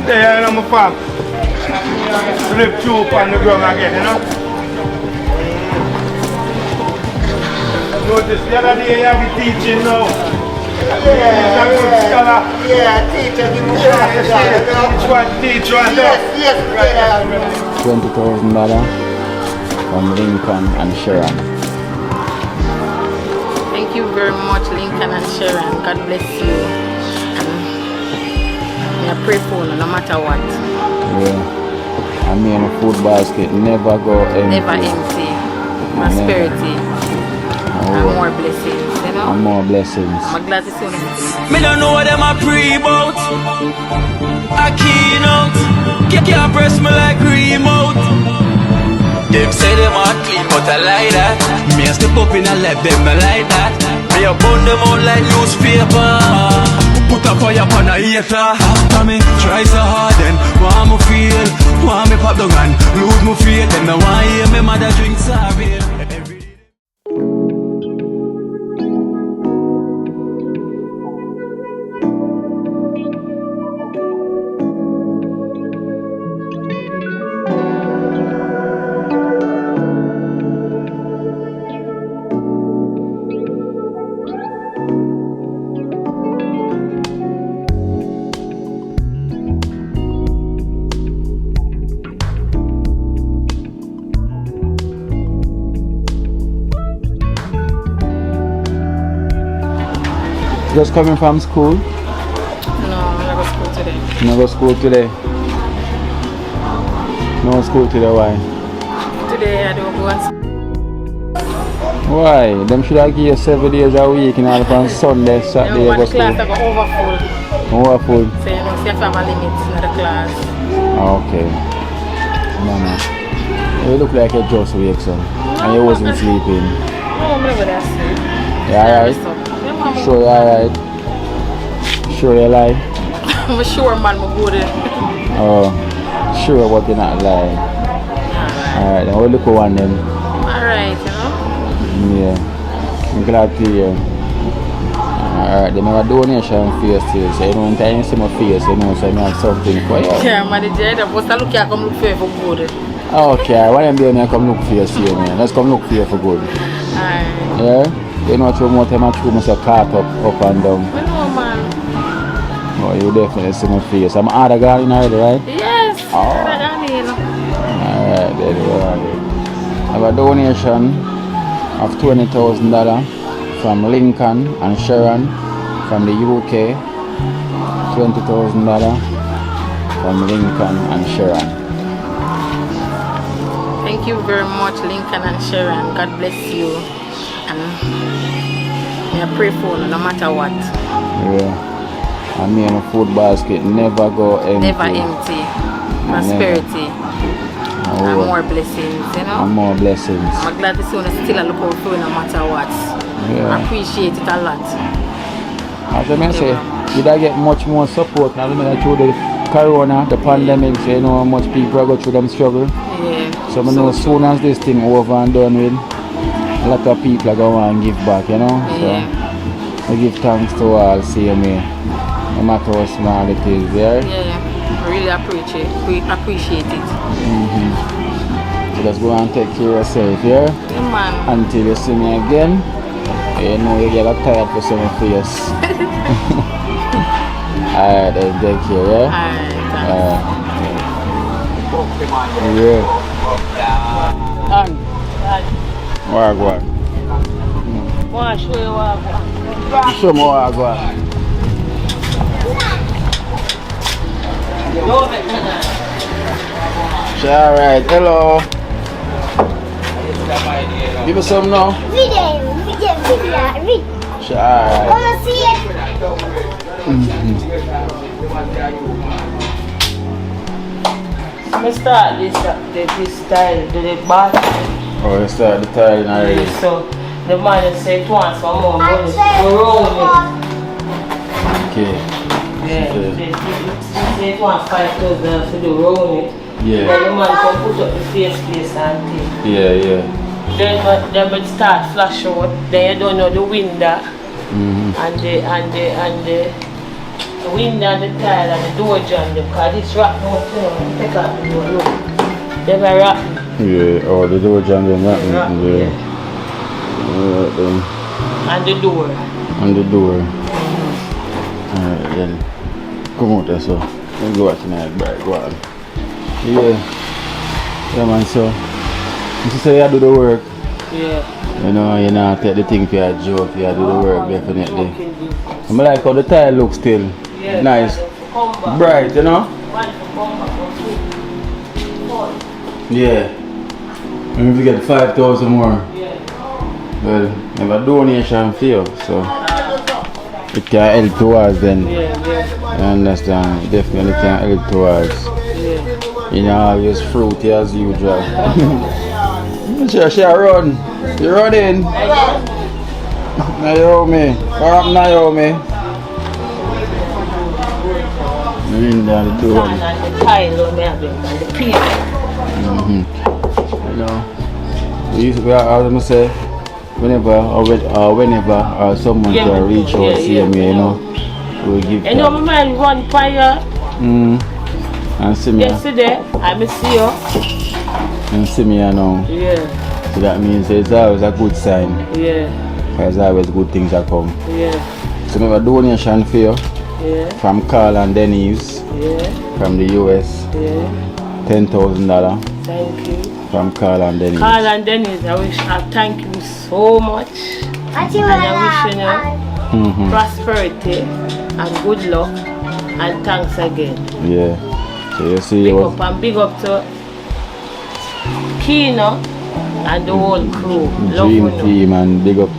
There, my farm. Flip through on the ground again, you know. Notice the other day you have been teaching now. Yeah, teacher, give me teach one. Yes, $20,000 from Lincoln and Sharon. Thank you very much, Lincoln and Sharon. God bless you. And I pray for you no matter what. Yeah. I mean, a food basket never go empty. Never empty. Prosperity. And more blessings, you know? And more blessings. I'm glad to see you. Me don't know what them a pre about. A Kino. Can't press me like remote. Them say them a clean, but I like that. Me a step up in a left, them I like that. Me a burn them out like newspaper. Put a fire upon a hater. After me try so hard, then want me feel, want me pop the gun, lose me faith. Then I want hear me mother drink sorry. Just coming from school? No, I'm not going to school today. No go school today? No school today, why? Today I don't go and Why? Them should have give you 7 days a week and all from Sunday, Saturday, no, go but school. class I go overfull. Overfull? So you know, see if I have a limit in the class. Okay. No. You look like you just awake, son. And you wasn't sleeping. No, I'm never that sleep. You alright? Sure you alright? Sure you lie? I'm sure man, I'm good. Oh, sure but you're not lying. Alright, then we'll look at one then. Alright, you know? Yeah, I'm glad to hear. Alright, then I have a donation face to you, so you know when you see my face, you know, so I have something for you. Yeah, man, the boss look here, come look for you for good. Okay, why am I come look for you, see you, man? Let's come look for you for good. Alright. Yeah? You know, through more time I threw myself caught up and down. I know, man. Oh, you definitely see my face. I'm out of garden already, right? Yes. Oh. Alright, there you are. I have a donation of $20,000 from Lincoln and Sharon from the UK. $20,000 from Lincoln and Sharon. Thank you very much, Lincoln and Sharon. God bless you. And I pray for you no matter what. Yeah. I mean, a food basket never go empty. Never empty. Prosperity. And more blessings, you know? And more blessings. I'm glad to see you still look out for you no matter what. Yeah. I appreciate it a lot. As I say, you don't get much more support now through the corona, the pandemic, so you know how much people are going through them struggle. Yeah. So I know as soon as this thing over and done with, a lot of people are going to give back, you know. Yeah. So I give thanks to all, see me, no matter how small it is, yeah? Yeah. I really appreciate it. So just go and take care of yourself, yeah? Yeah, man. Until you see me again, you know you get tired for some face. Alright, then take care, yeah? Alright. Yeah. What? Wanna show you what? Show me what. Alright, hello. Give me some now. Video. Alright. Wanna see it? I'm gonna start this style, do the bath. Oh, you start the tiling already. So the man said it once for more money. Go round Okay. it. Yeah. They say it once $5,000 for the round it. Yeah. Then the man can put up the face place and thing. Yeah. Then but start flash out. Then you don't know the window and the The window and the tile and the door jam them because this rock no take out the door. Look. They were rotten. Yeah, oh the door jam them that Yeah. And the door. And the door. Alright then. Come out there so. Let's go out tonight, bright, go on. Yeah. Yeah man, so you say you do the work. Yeah. You know, you know, take the thing for your joke, you do the work definitely. I like how the tile looks still. Yeah, Nice. Bright, you know? Yeah. And if you get 5,000 more, well, have a donation for you, so it can help towards then. Yeah. You understand? Definitely can help towards. You know, always fruity as usual. She run. You running? Naomi. What up, Naomi? In the door. And the tile on me and the piece. You know, we used to, as I say, whenever someone can reach out, see me, you know, we'll give You know, my man run fire. and see me. Yesterday, I miss you. And see me, you know. Yeah. So that means it's always a good sign. Yeah. There's always good things that come. Yeah. So we have a donation for you Yeah. from Carl and Denise Yeah. from the US. Yeah. $10,000 Thank you. from Carl and Denise. Carl and Dennis, I thank you so much. And I wish you prosperity and good luck and thanks again. Yeah. So you see, Big up and big up to Kino and the whole crew. Love Dream you. team and big up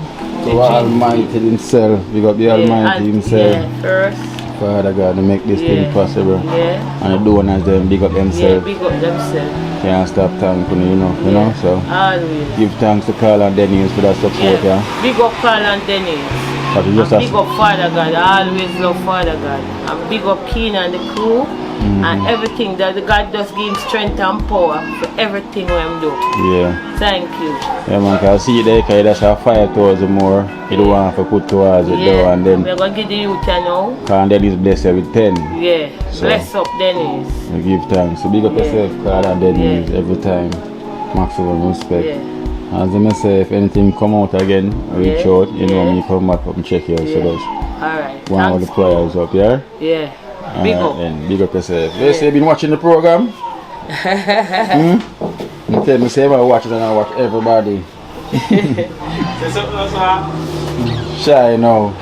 to Almighty himself. Big up the Almighty himself. Yeah, first. Father God to make this thing possible. Yeah. And the donors them big up Yeah, themselves. big up themselves. Can't stop thanking you know, so Always. give thanks to Carl and Denise for that support, yeah. Big up Carl and Dennis. But you And just big up Father God. I always love Father God. And big up Kino and the crew. And everything that the God does give him strength and power for everything we do. Yeah. Thank you. Yeah man, cause I see it there, cause that's a 5,000 more. You don't want to put towards it though, and then we're going to give the youth now. Carl Dennis bless you with 10. Yeah. So, Bless up Dennis. we give thanks. So big up yourself, Carl and Dennis, every time. Maximum respect. Yeah. As I say, if anything come out again, reach out, you know, when you come back up and check you out, so that's Alright. one of the prayers up, yeah? Yeah. Big up. Then big up yourself. You say you been watching the program? You tell me, say I watch it and I watch everybody. Shy now.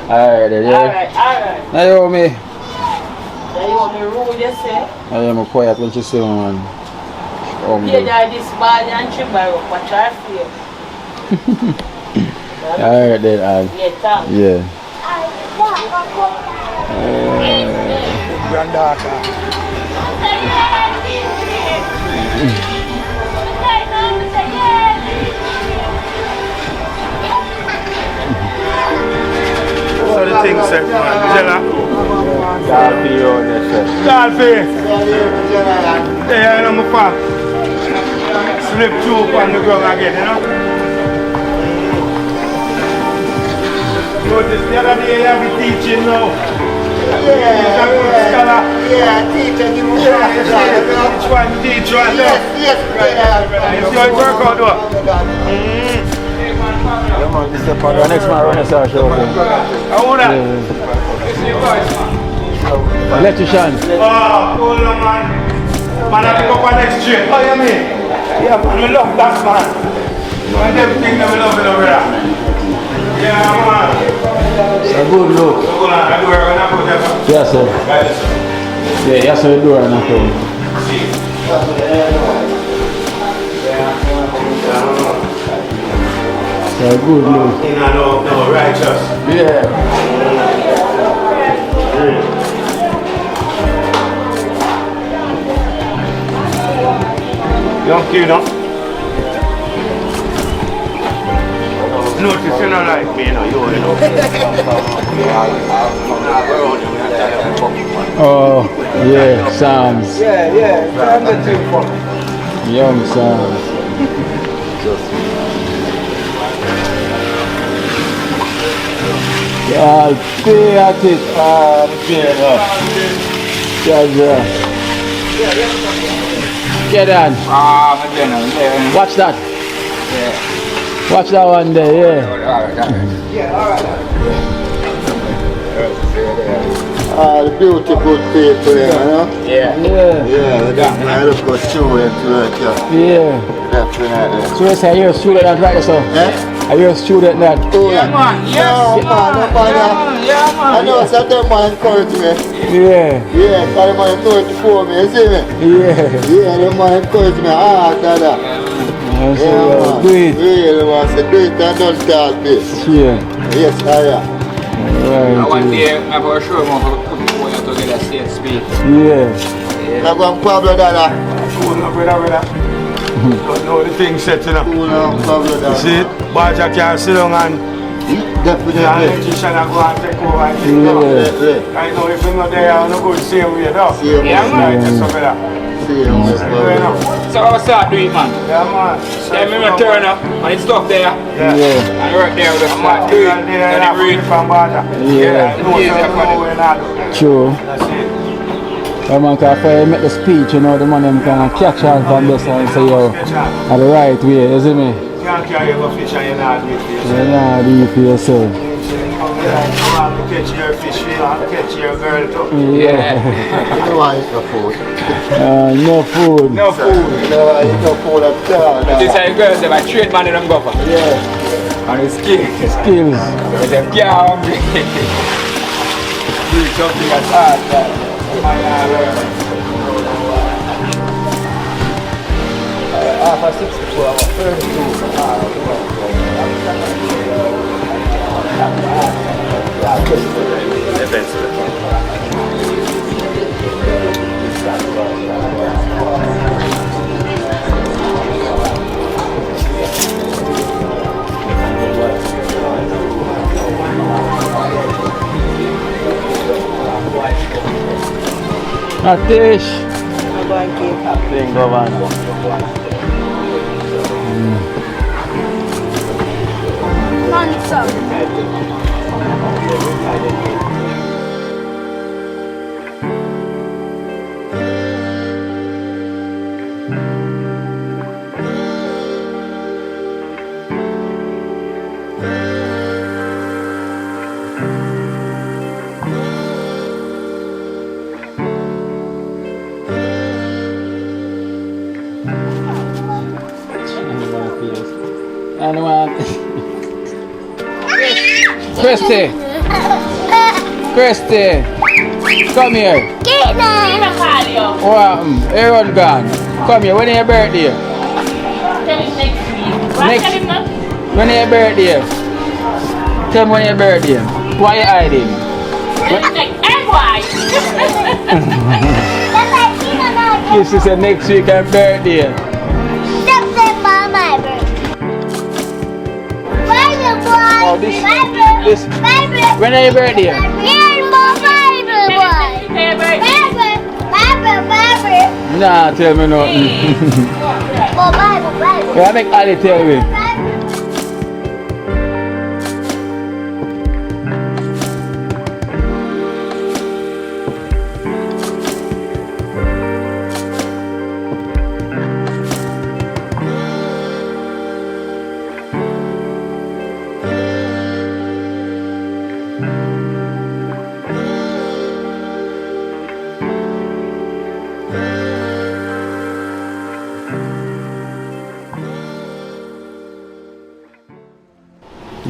Alright then, yeah? Alright. Naomi. Now you want me rude, you say? I am quiet when you say, man. Yeah, that this bad and she borrow, but try for you. Alright then, Yeah, thanks. yeah. Granddaughter. What are the things said, man? Jella? Dolphy. Yeah, I know my father. Slip through on the ground again, you know? Notice the other day I have been teaching now. Yeah, teaching you. Yeah, teach one, teach one. Yes, right. You see how it work out, though? Yeah, man, this is the part of the next man running show. How old are you? Electrician. Oh, cool, man. Man, I pick up on next trip. How you mean? Yeah, man, we love that, man. And everything that we love it over there. Yeah, man. It's a good look. So go on, I do it when I put that. Yes, sir. Yeah, yes, sir, do it and I come. It's a good look. No, righteous. Yeah. Young Kino. Notice you don't like me, you know. Oh, yeah, Psalms. Yeah. I'm the two for Young Psalms. Stay at it. Get on. Watch that. Watch that one there, The beautiful people, you know? Yeah. I look good student work, Yeah. definitely. So you say you're a student that right so? Are you a student that? Yeah, man. I know some of them man encourage me. Yeah. Yeah, because them man 34 me, you see me? Yeah. Them man encourage me hard, dada. So do it. Really, man, say do it and don't talk this. Yeah. Yes, I am. Right. One day, I'm for sure I'm going to get a state speed. Yeah. I'm going Pablo, dada. Cool now, brother. Don't know the thing set, you know. Cool now, Pablo, dada. See it? But I can't sit down and the Definitely. electrician go and take over and things. Yeah. I know if you're not there, I'm not going to same way, though. Same way. Yeah, man. Just so better. See you, Pablo. So I start doing it, man. Yeah, man. Then me turn up and it's stuff there. Yeah. Yeah. And right there, we just I'm start not doing doing it. it. And I'm it read. from Bada. Yeah. I know where not do. True. That's it. Man, cause if I make the speech, you know, the man them can catch on from this and say, yo, are the right way, you see me? You can't carry your fish and you're not with it. You know, do it for yourself. Catch your fish, you catch your girl too. Yeah. You know why it's no food? No food. No food. You know why it's no food at all? This is how you girls, they trade man in them go for. Yeah. And it's skills. Skills. But them can't hungry. Do something that's hard. Half 62 hours, 32. Atish. Thing go on. Christy! Christy! Come here! Kino! What everyone gone. Come here, when is your birthday? Tell him next week. What Next- tell him now? When is your birthday? Tell me when your birthday. Why you hiding? Tell him like, hey boy! Yes, she said next week her birthday. September, my birthday. Bible boy. Oh, this- Bible. this- Bible. When is your birthday? Rainbow Bible boy. Hey, boy. Bible. Nah, tell me nothing. Oh, Bible. Yeah, make Ali tell me.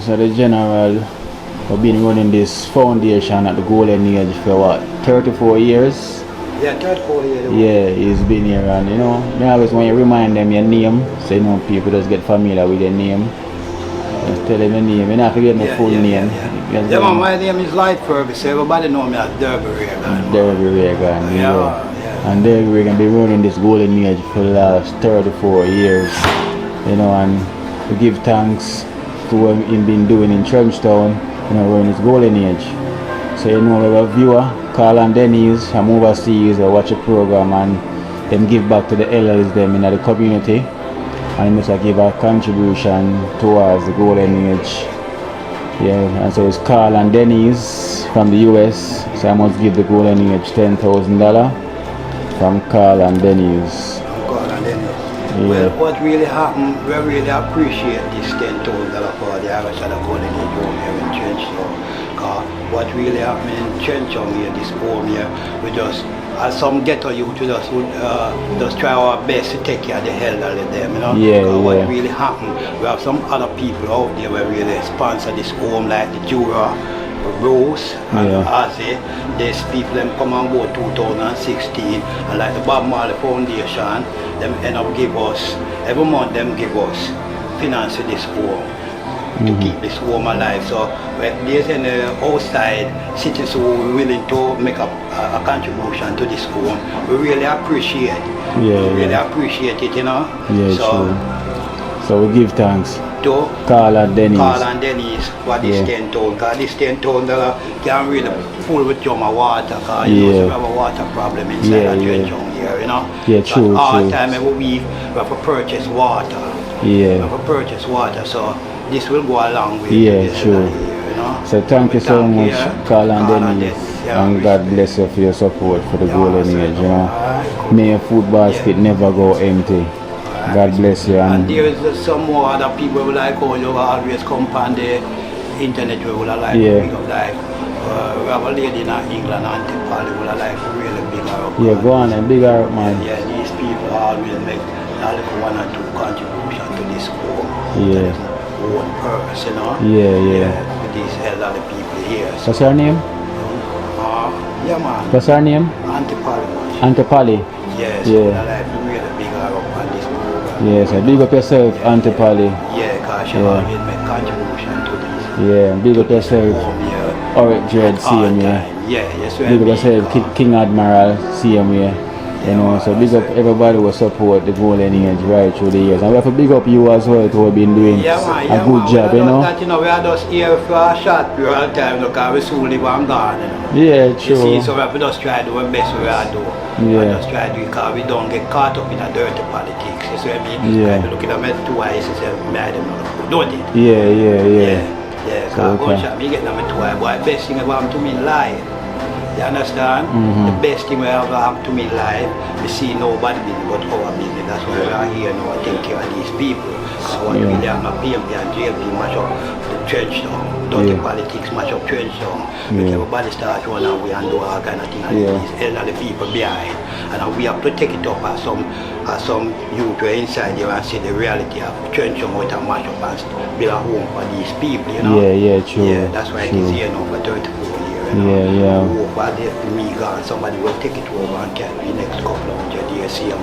So the general have been running this foundation at the Golden Age for what, 34 years? Yeah, 34 years. Yeah, he's been here and you know, I always want you remind them your name, so you know people just get familiar with your name. Just tell them your name, you don't have to get my full name. Yeah, man, my name is Light Purvis, so everybody know me as Derby Reagan. Derby Reagan, you know. Yeah. And Derby Reagan been running this Golden Age for the last 34 years. You know, and we give thanks to what he's been doing in TrenchTown, you know, running this Golden Age. So you know, we have a viewer, Carl and Denise, from overseas, they watch a program and them give back to the elders them in the community. And they must give a contribution towards the Golden Age Yeah, and so it's Carl and Denny's from the US. So I must give the golden age $10,000 from Carl and Denny's. Yeah. Well, what really happened, we really appreciate this $10,000 for the Irish and the golden age home here in TrenchTown. What really happened in TrenchTown here, this home here, we just, as some ghetto youth, we just try our best to take care of the elderly them, you know. Yeah, what really happened, we have some other people out there who really sponsor this home, like the Jura, Rose, and Ozzy. These people them come on board 2016, and like the Bob Marley Foundation, them end up give us, every month them give us finance to this home. To keep this home alive. So there's an outside citizens who are willing to make a contribution to this home. We really appreciate appreciate it, you know. Yeah, so, true. So we give thanks to Carl and Denny's for this 10 ton, because this 10 ton can really full with your water, because you know, we have a water problem inside the TrenchTown here, you know. Yeah, true, all the time, every week, we have to purchase water. Yeah. We have to purchase water, so this will go a long way. Yeah, true. You know? So thank you so much, Carl and Denny's, and God bless you for your support for the golden age, you know. May your food basket never go empty. God bless you. And there is some more other people who like how you always come on the internet who will like big up, like we have a lady in England, Auntie Pablo, who like really big up. Yeah, go on and big her up, man. Yeah, these people always make like 1 or 2 contributions to this home. Own purpose, you know. With these elderly people here. So. What's her name? Yeah, man. What's her name? Auntie Pablo. Auntie Polly. Yes. Yeah. Like really big her up on this program. Yes, big up yourself, Auntie Polly. Yeah, because she always make contribution to this. Yeah, big up yourself. Alright, Dread, CM, yeah, yes, big up yourself, King Admiral, CM, you know, so big up everybody who support the golden age right through the years. And we have to big up you as well, who have been doing a good job, you know. That, you know, we are just here for a short period of time, because we soon live and gone, you know. Yeah, true. You see, so we have to just try to do our best we are doing. We just try to do it, because we don't get caught up in a dirty politics. You see what I mean? I look at them two eyes and say, I don't know, don't it? Yeah, because gunshot, me get them two eyes, but the best thing about to me in life. You understand? The best thing we ever happen to me in life, we see nobody business but our business. That's why we are here now, take care of these people. Because I want to really have my PMP and JLP match up the TrenchTown. Dirty politics match up TrenchTown. Make everybody start running away and do all kind of things. And these elderly people behind. And we have to take it up as some youth who are inside there and see the reality of TrenchTown with a match up and build a home for these people, you know? Yeah, true. Yeah, that's why it is here now for 34 years. Me gone, somebody will take it over and carry the next couple of 100 years, see them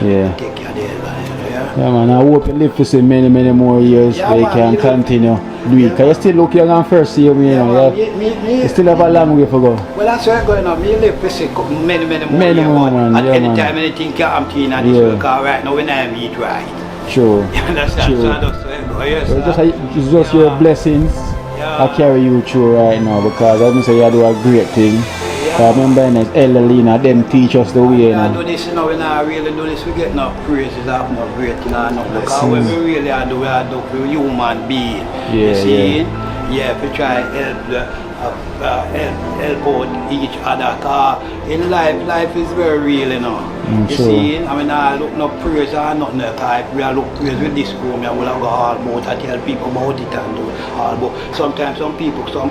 here. Take care of their life, yeah, man, I hope you live to see many more years so you can continue do it. Because you still look young and first, you know, you still have a long way to go. Well, that's where I'm going on. Me live to see many more years, man. At any time, anything can happen to you in this world, because right now, when I meet right. True. You understand? True. So that's where I go, it's just your blessings. I carry you through right now, because I say you do a great thing. I remember as elderly, them teach us the way. I do this, you know, when I really do this, we get no praises, I have no great thing, because when we really do for human being. You see? Yeah, we try help out each other, because in life is very real, you know. You see, I mean, I look no praise or nothing, because we look praise with this room, and we'll go all about, I tell people about it and do all about. Sometimes some people come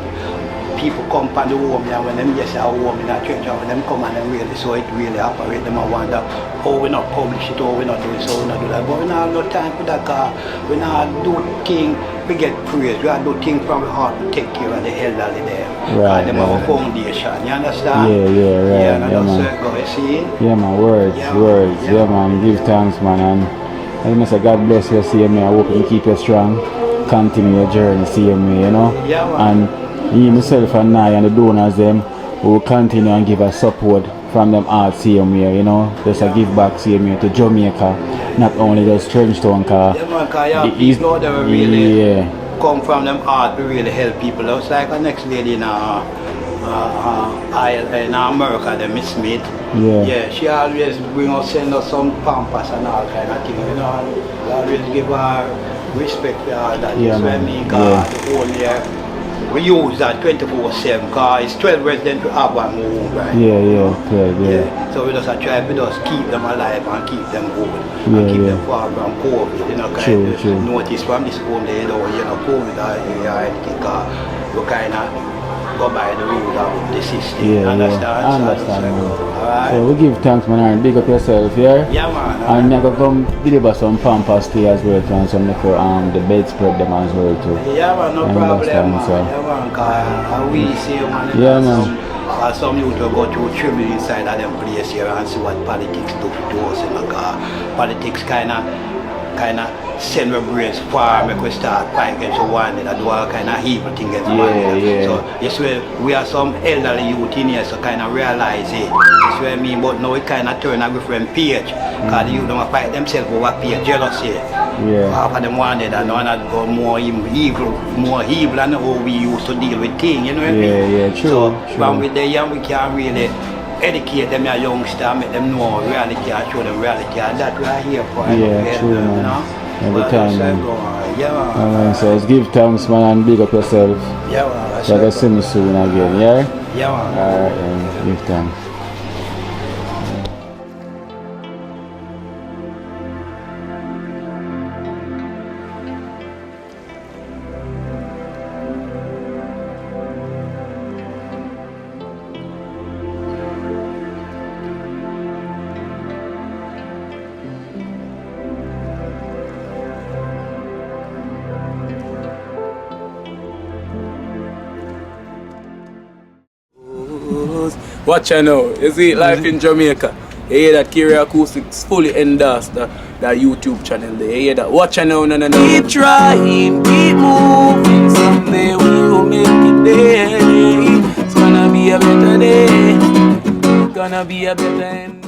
from the home, and when them just are home in a church, and when them come and them really so it really operate, them I wonder how we not publish it, how we not do it, so we not do that. But we not have no time for that, because we not do things, we get praise, we have to do things from the heart to take care of the elderly there. Right. Them have a foundation, you understand? Yeah, and that's where it go, you see? Yeah, man, words. Yeah, man, give thanks, man. And I must say, God bless you, see me. I hope you keep you strong, continue your journey, see me, you know? Yeah, man. And me, myself, and I, and the donors, them, will continue and give us support from them art CM here, you know, just a give back CM here to Jamaica, not only just TrenchTown, because people that really come from them art to really help people. It's like the next lady in America, the Miss Smith. She always send us some pampas and all kind of things, you know, we always give her respect for all that. That's what I mean, because the whole year we use that 24/7 because it's 12 residents to have one more home, right? Yeah. So we just try to just keep them alive and keep them good Yeah, and keep yeah. them far from COVID. You know, True, true. notice from this home they don't, you know, COVID or anything because you kind of go by the rule of the system. Yeah, Understand? I understand. Alright. So we give thanks, man, and big up yourself, yeah? Yeah, man. And I'm going to come deliver some Pampers tea as well, and some for the bedspread them as well too. Yeah, man, no I problem, understand, man. so. Yeah, man, because we see, man, Yeah, man. some youth will go through trouble inside of them place here and see what politics do to us, you know, because politics kind of send our brains far, make we start fight against one and do all kind of evil thing against one another. So yes, we are some elderly youth in here, so kind of realize it. That's what I mean, but now it kind of turn a different page, because the youth don't fight themselves over page jealousy. Half of them wanted and one had go more evil than how we used to deal with things, you know what I mean? Yeah, true. So true. when we're there young, we can really educate them as youngsters, make them know reality and show them reality, and that we are here for. Yeah, true, man. You know? Every time, man. Yeah, man. So let's give thanks, man, and big up yourself. Yeah, man. So I can see me soon again, yeah? Yeah, man. Alright, then. Give thanks. Watch out now. You see life in Jamaica. You hear that Kiri Acoustics fully endorsed that YouTube channel there. You hear that? Watch out now, no. Keep trying, keep moving. Someday we will make it there. It's gonna be a better day. It's gonna be a better end.